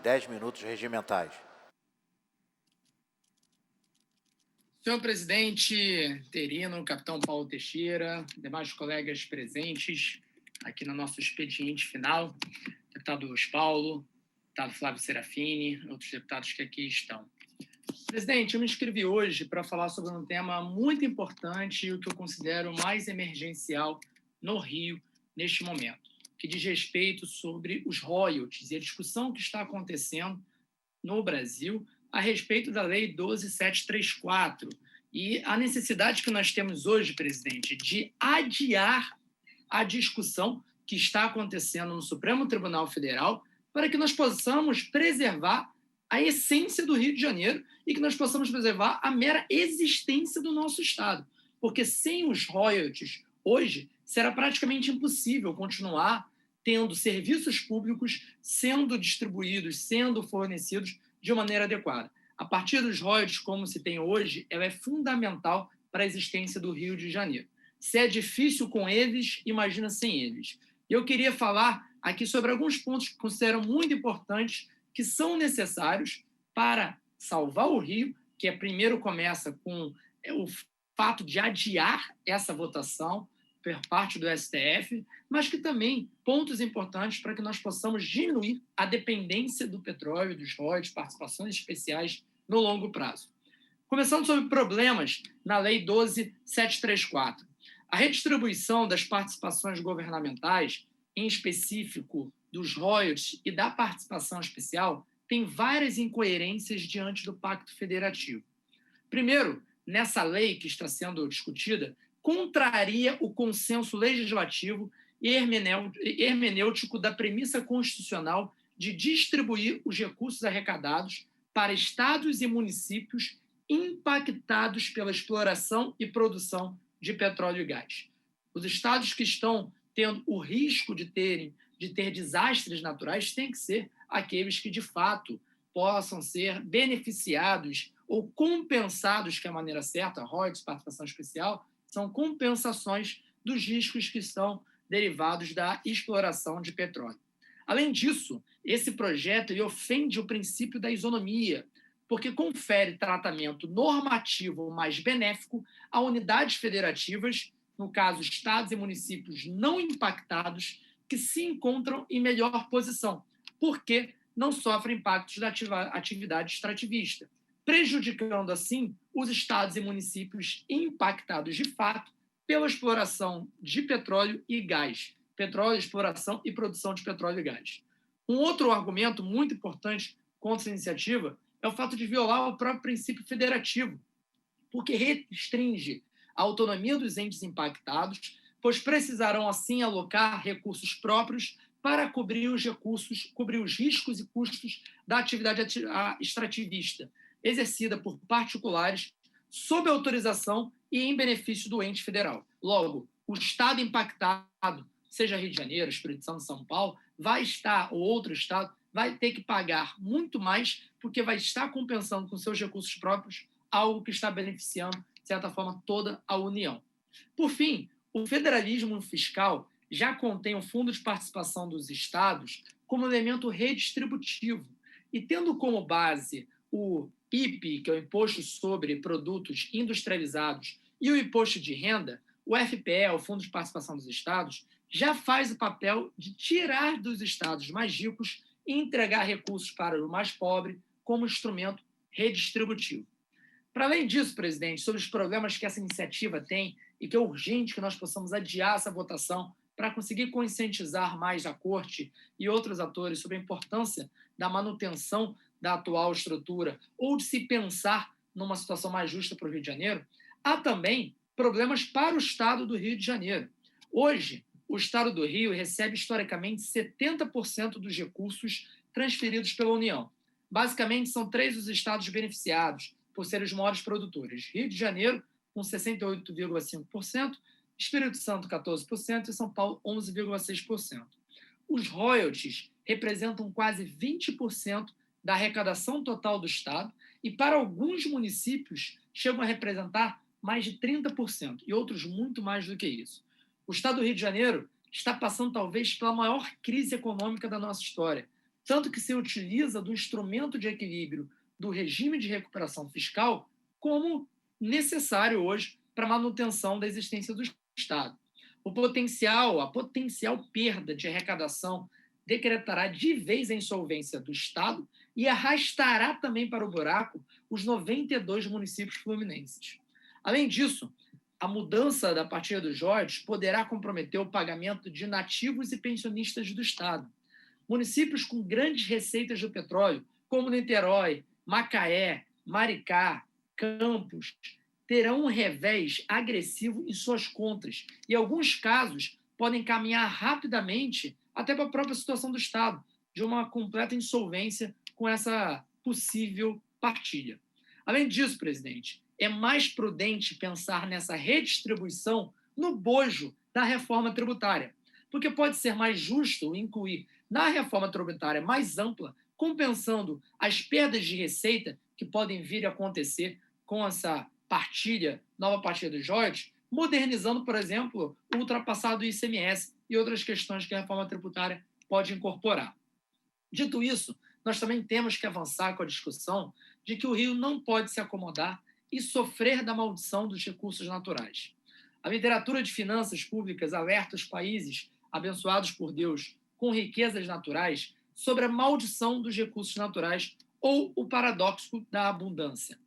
10 minutos regimentais. Senhor presidente interino, capitão Paulo Teixeira, demais colegas presentes aqui no nosso expediente final, deputado Luiz Paulo, deputado Flávio Serafini, outros deputados que aqui estão. Presidente, eu me inscrevi hoje para falar sobre um tema muito importante e o que eu considero mais emergencial no Rio neste momento, que diz respeito sobre os royalties e a discussão que está acontecendo no Brasil a respeito da Lei 12.734 e a necessidade que nós temos hoje, presidente, de adiar a discussão que está acontecendo no Supremo Tribunal Federal para que nós possamos preservar a essência do Rio de Janeiro e que nós possamos preservar a mera existência do nosso Estado. Porque sem os royalties, hoje, será praticamente impossível continuar tendo serviços públicos sendo distribuídos, sendo fornecidos de maneira adequada. A partir dos royalties, como se tem hoje, ela é fundamental para a existência do Rio de Janeiro. Se é difícil com eles, imagina sem eles. Eu queria falar aqui sobre alguns pontos que considero muito importantes que são necessários para salvar o Rio, que primeiro começa com o fato de adiar essa votação por parte do STF, mas que também pontos importantes para que nós possamos diminuir a dependência do petróleo, dos royalties, participações especiais no longo prazo. Começando sobre problemas na Lei 12.734. A redistribuição das participações governamentais, em específico dos royalties e da participação especial, tem várias incoerências diante do Pacto Federativo. Primeiro, nessa lei que está sendo discutida, contraria o consenso legislativo e hermenêutico da premissa constitucional de distribuir os recursos arrecadados para estados e municípios impactados pela exploração e produção de petróleo e gás. Os estados que estão tendo o risco de ter desastres naturais têm que ser aqueles que, de fato, possam ser beneficiados ou compensados, que é a maneira certa, royalties, participação especial, são compensações dos riscos que são derivados da exploração de petróleo. Além disso, esse projeto ele ofende o princípio da isonomia, porque confere tratamento normativo mais benéfico a unidades federativas, no caso, estados e municípios não impactados, que se encontram em melhor posição, porque não sofrem impactos da atividade extrativista, prejudicando, assim, os estados e municípios impactados, de fato, pela exploração de petróleo e gás. Petróleo, exploração e produção de petróleo e gás. Um outro argumento muito importante contra essa iniciativa é o fato de violar o próprio princípio federativo, porque restringe a autonomia dos entes impactados, pois precisarão, assim, alocar recursos próprios para cobrir os riscos e custos da atividade extrativista, exercida por particulares, sob autorização e em benefício do ente federal. Logo, o Estado impactado, seja Rio de Janeiro, Espírito Santo, São Paulo, vai estar, ou outro Estado, vai ter que pagar muito mais, porque vai estar compensando com seus recursos próprios algo que está beneficiando, de certa forma, toda a União. Por fim, o federalismo fiscal já contém o Fundo de Participação dos Estados como elemento redistributivo e tendo como base o IPI, que é o Imposto sobre Produtos Industrializados, e o Imposto de Renda, o FPE, o Fundo de Participação dos Estados, já faz o papel de tirar dos estados mais ricos e entregar recursos para o mais pobre como instrumento redistributivo. Para além disso, presidente, sobre os problemas que essa iniciativa tem e que é urgente que nós possamos adiar essa votação para conseguir conscientizar mais a Corte e outros atores sobre a importância da manutenção da atual estrutura ou de se pensar numa situação mais justa para o Rio de Janeiro, há também problemas para o Estado do Rio de Janeiro. Hoje, o Estado do Rio recebe, historicamente, 70% dos recursos transferidos pela União. Basicamente, são 3 os estados beneficiados, por serem os maiores produtores. Rio de Janeiro, com 68,5%, Espírito Santo, 14%, e São Paulo, 11,6%. Os royalties representam quase 20% da arrecadação total do Estado e, para alguns municípios, chegam a representar mais de 30%, e outros muito mais do que isso. O Estado do Rio de Janeiro está passando, talvez, pela maior crise econômica da nossa história. tanto que se utiliza do instrumento de equilíbrio do regime de recuperação fiscal como necessário hoje para a manutenção da existência do Estado. A potencial perda de arrecadação decretará de vez a insolvência do Estado e arrastará também para o buraco os 92 municípios fluminenses. Além disso, a mudança da partida dos royalties poderá comprometer o pagamento de nativos e pensionistas do Estado. Municípios com grandes receitas do petróleo, como Niterói, Macaé, Maricá, Campos, terão um revés agressivo em suas contas e, em alguns casos, podem caminhar rapidamente até para a própria situação do Estado, de uma completa insolvência com essa possível partilha. Além disso, presidente, é mais prudente pensar nessa redistribuição no bojo da reforma tributária, porque pode ser mais justo incluir na reforma tributária mais ampla, compensando as perdas de receita que podem vir a acontecer com essa nova partilha dos royalties, modernizando, por exemplo, o ultrapassado ICMS e outras questões que a reforma tributária pode incorporar. Dito isso, nós também temos que avançar com a discussão de que o Rio não pode se acomodar e sofrer da maldição dos recursos naturais. A literatura de finanças públicas alerta os países abençoados por Deus com riquezas naturais sobre a maldição dos recursos naturais ou o paradoxo da abundância.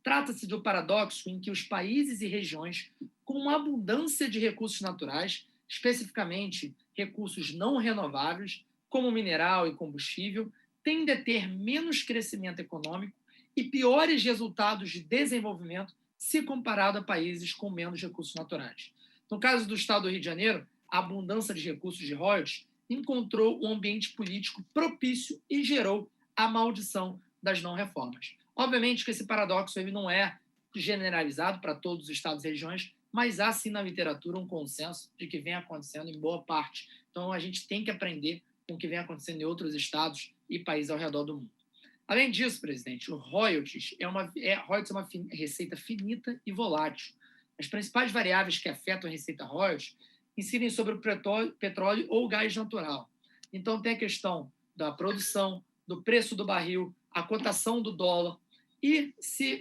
Trata-se do paradoxo em que os países e regiões com uma abundância de recursos naturais, especificamente recursos não renováveis, como mineral e combustível, tendem a ter menos crescimento econômico e piores resultados de desenvolvimento se comparado a países com menos recursos naturais. No caso do Estado do Rio de Janeiro, a abundância de recursos de royalties encontrou um ambiente político propício e gerou a maldição das não-reformas. Obviamente que esse paradoxo ele não é generalizado para todos os estados e regiões, mas há sim na literatura um consenso de que vem acontecendo em boa parte. Então a gente tem que aprender com o que vem acontecendo em outros estados e países ao redor do mundo. Além disso, presidente, o royalties é uma receita finita e volátil. As principais variáveis que afetam a receita royalties incidem sobre o petróleo ou gás natural. Então tem a questão da produção, do preço do barril, a cotação do dólar. E,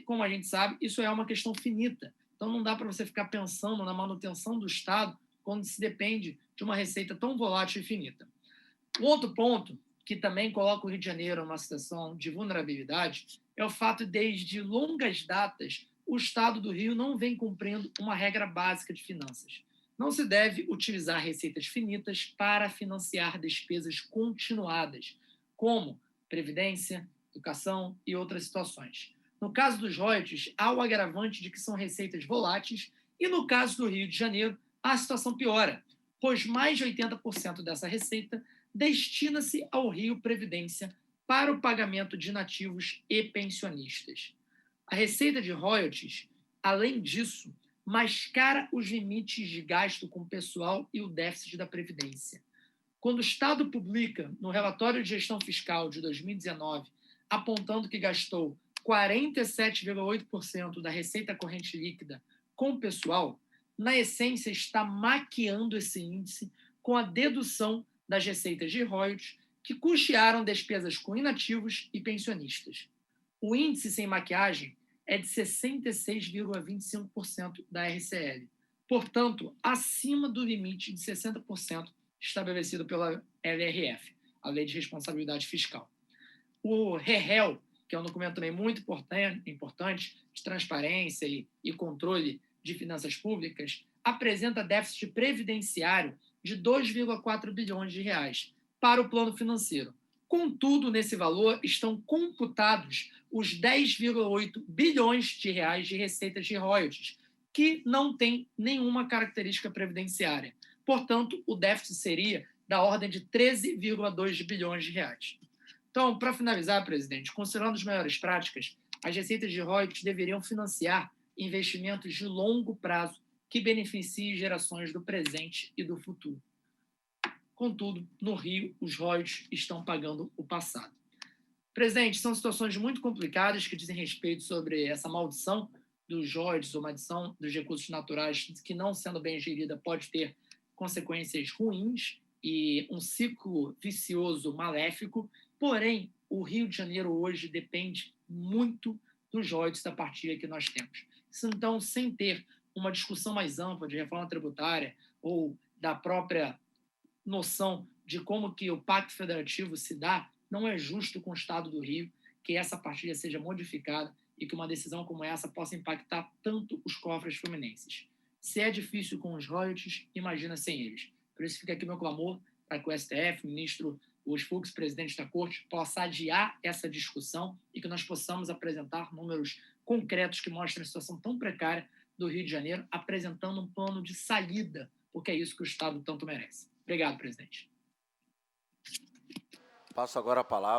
como a gente sabe, isso é uma questão finita. Então, não dá para você ficar pensando na manutenção do Estado quando se depende de uma receita tão volátil e finita. O outro ponto, que também coloca o Rio de Janeiro numa situação de vulnerabilidade, é o fato de, desde longas datas, o Estado do Rio não vem cumprindo uma regra básica de finanças. Não se deve utilizar receitas finitas para financiar despesas continuadas, como previdência, educação e outras situações. No caso dos royalties, há o agravante de que são receitas voláteis e, no caso do Rio de Janeiro, a situação piora, pois mais de 80% dessa receita destina-se ao Rio Previdência para o pagamento de nativos e pensionistas. A receita de royalties, além disso, mascara os limites de gasto com o pessoal e o déficit da Previdência. Quando o Estado publica, no relatório de gestão fiscal de 2019, apontando que gastou 47,8% da receita corrente líquida com o pessoal, na essência está maquiando esse índice com a dedução das receitas de royalties que custearam despesas com inativos e pensionistas. O índice sem maquiagem é de 66,25% da RCL, portanto, acima do limite de 60% estabelecido pela LRF, a Lei de Responsabilidade Fiscal. O REREL, que é um documento também muito importante de transparência e controle de finanças públicas, apresenta déficit previdenciário de 2,4 bilhões de reais para o plano financeiro. Contudo, nesse valor estão computados os 10,8 bilhões de reais de receitas de royalties, que não tem nenhuma característica previdenciária. Portanto, o déficit seria da ordem de 13,2 bilhões de reais. Então, para finalizar, presidente, considerando as melhores práticas, as receitas de royalties deveriam financiar investimentos de longo prazo que beneficiem gerações do presente e do futuro. Contudo, no Rio, os royalties estão pagando o passado. Presidente, são situações muito complicadas que dizem respeito sobre essa maldição dos royalties, ou maldição dos recursos naturais, que, não sendo bem gerida, pode ter consequências ruins e um ciclo vicioso maléfico Porém, o Rio de Janeiro hoje depende muito dos royalties da partilha que nós temos. Então, sem ter uma discussão mais ampla de reforma tributária ou da própria noção de como que o Pacto Federativo se dá, não é justo com o Estado do Rio que essa partilha seja modificada e que uma decisão como essa possa impactar tanto os cofres fluminenses. Se é difícil com os royalties, imagina sem eles. Por isso fica aqui meu clamor para que o STF, o ministro Luiz Fux, presidente da Corte, possa adiar essa discussão e que nós possamos apresentar números concretos que mostrem a situação tão precária do Rio de Janeiro, apresentando um plano de saída, porque é isso que o Estado tanto merece. Obrigado, presidente. Passo agora a palavra